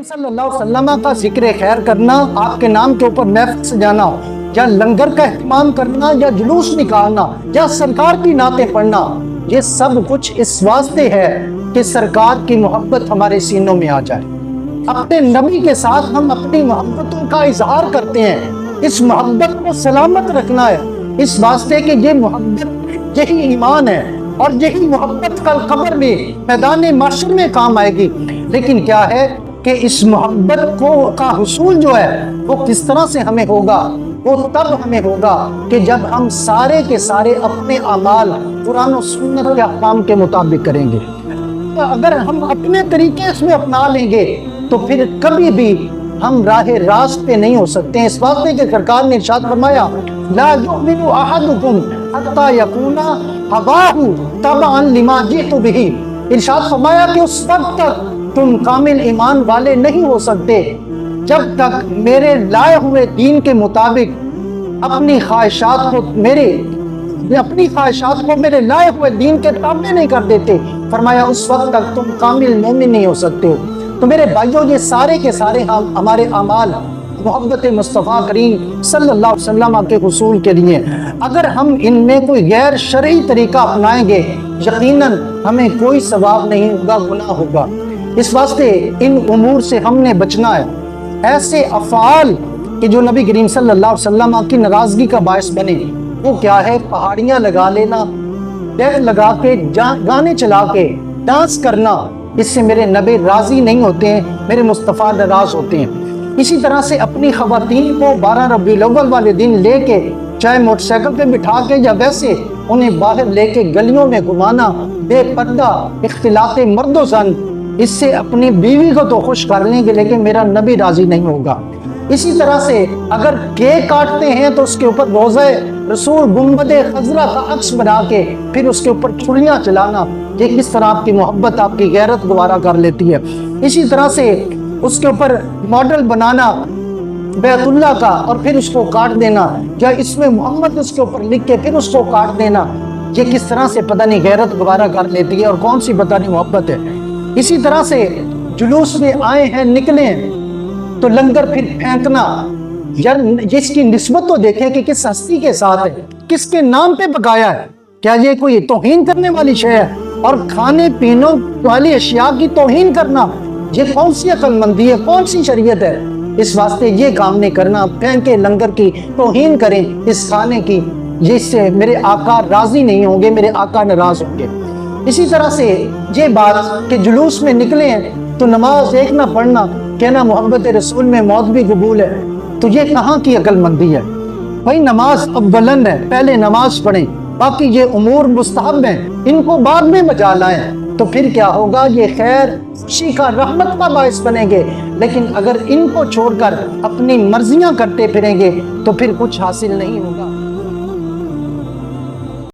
صلی اللہ علیہ وسلم کا ذکر خیر کرنا، آپ کے نام کے اوپر محفل سجانا، یا لنگر کا اہتمام کرنا، یا جلوس نکالنا، یا سرکار کی نعتیں پڑھنا، یہ سب کچھ اس واسطے ہے کہ سرکار کی محبت ہمارے سینوں میں آ جائے۔ اپنے نبی کے ساتھ ہم اپنی محبتوں کا اظہار کرتے ہیں، اس محبت کو سلامت رکھنا ہے، اس واسطے کہ یہ محبت یہی ایمان ہے، اور یہی محبت کل قبر میں میدان محشر میں کام آئے گی۔ لیکن کیا ہے کہ اس محبت کا حصول جو ہے وہ کس طرح سے ہمیں ہوگا؟ وہ تب ہمیں ہوگا کہ جب ہم سارے کے سارے اپنے اعمال قرآن و سنت کے احکام کے مطابق کریں گے۔ اگر ہم اپنے طریقے اس میں اپنا لیں گے تو پھر کبھی بھی ہم راہ راست پہ نہیں ہو سکتے ہیں۔ اس واسطے کہ سرکار نے ارشاد فرمایا لا یؤمن احدکم حتی یکون ہواہ تبعا لما جئت بہ، ارشاد فرمایا کہ اس وقت تک تم کامل ایمان والے نہیں ہو سکتے جب تک میرے لائے ہوئے دین کے مطابق اپنی خواہشات کو میرے لائے ہوئے دین کے تابع نہیں کر دیتے۔ فرمایا اس وقت تک تم کامل مومن نہیں ہو سکتے ہو۔ تو میرے بھائیوں، یہ سارے کے سارے ہمارے اعمال محبت مصطفیٰ کریم صلی اللہ علیہ وسلم کے حصول کے لیے، اگر ہم ان میں کوئی غیر شرعی طریقہ اپنائیں گے یقیناً ہمیں کوئی ثواب نہیں ہوگا، گناہ ہوگا۔ اس واسطے ان امور سے ہم نے بچنا ہے، ایسے افعال کہ جو نبی کریم صلی اللہ علیہ وسلم کی ناراضگی کا باعث بنے۔ وہ کیا ہے؟ پہاڑیاں لگا لینا، ڈیک لگا کے، گانے چلا کے ڈانس کرنا، اس سے میرے نبی راضی نہیں ہوتے ہیں، میرے مصطفیٰ ناراض ہوتے ہیں۔ اسی طرح سے اپنی خواتین کو 12 ربیع الاول والے دن لے کے، چاہے موٹر سائیکل پہ بٹھا کے یا ویسے انہیں باہر لے کے گلیوں میں گھمانا، بے پردہ اختلاط مرد و زن، اس سے اپنی بیوی کو تو خوش کر لیں گے لیکن میرا نبی راضی نہیں ہوگا۔ اسی طرح سے اگر کیک کاٹتے ہیں تو اس کے اوپر روضہ رسول گنبد خضرا کا عکس بنا کے پھر اس کے اوپر چھریاں چلانا، یہ کس طرح آپ کی محبت، آپ کی غیرت گوارا کر لیتی ہے۔ اسی طرح سے اس کے اوپر ماڈل بنانا بیت اللہ کا اور پھر اس کو کاٹ دینا، یا اس میں محمد اس کے اوپر لکھ کے پھر اس کو کاٹ دینا، یہ کس طرح سے پتہ نہیں غیرت گوارا کر لیتی ہے اور کون سی پتہ نہیں محبت ہے۔ اسی طرح سے جلوس میں آئے ہیں، نکلے ہیں تو لنگر پھر پھینکنا، یار اس کی نسبت تو دیکھیں کہ کس ہستی کے ساتھ ہے، کس کے نام پہ پکایا ہے، کیا یہ کوئی توہین کرنے والی شے ہے؟ اور کھانے پینے والی اشیاء کی توہین کرنا، یہ کون سی عقل مندی ہے، کون سی شریعت ہے؟ اس واسطے یہ کام نہیں کرنا، پھینکے لنگر کی توہین کریں اس کھانے کی، جس سے میرے آقا راضی نہیں ہوں گے، میرے آقا ناراض ہوں گے۔ اسی طرح سے یہ بات کہ جلوس میں نکلے ہیں تو نماز ایک نہ پڑھنا، کہنا محبت رسول میں موت بھی قبول ہے، تو یہ کہاں کی عقل مندی ہے؟ بھائی نماز اولاً ہے، پہلے نماز پڑھیں، باقی یہ امور مستحب ہیں، ان کو بعد میں بجا لائیں، تو پھر کیا ہوگا؟ یہ خیر خوشی کا، رحمت کا باعث بنیں گے۔ لیکن اگر ان کو چھوڑ کر اپنی مرضیاں کرتے پھریں گے تو پھر کچھ حاصل نہیں ہوگا۔